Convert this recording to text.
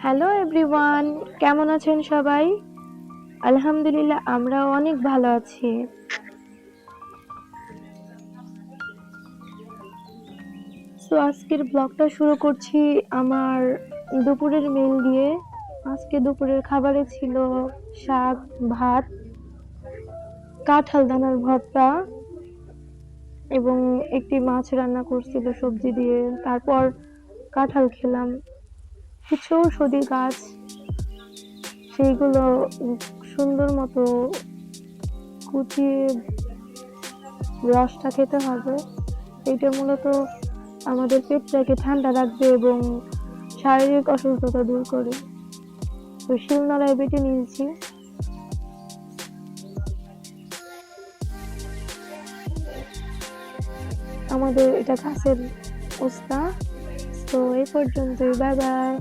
Hello everyone, কেমন আছেন সবাই? আলহামদুলিল্লাহ আমরাও অনেক ভালো আছি। সো আজকের ব্লগটা শুরু করছি আমার দুপুরের মিল দিয়ে। আজকে দুপুরের খাবারে ছিল শাক, ভাত, কাঁঠাল দানার ভর্তা এবং একটি মাছ রান্না করছিল সবজি দিয়ে। তারপর কাঁঠাল খেলাম। কিছু ঔষধি গাছ, সেইগুলো সুন্দর মতো কুচিয়ে রসটা খেতে হবে। এটা মূলত আমাদের পেটটাকে ঠান্ডা রাখবে এবং শারীরিক অসুস্থতা দূর করে। তো শিলনোড়ায় বেটে নিয়েছি। আমাদের এটা গাছের ওস্তা। তো এই পর্যন্তই, বাই বাই।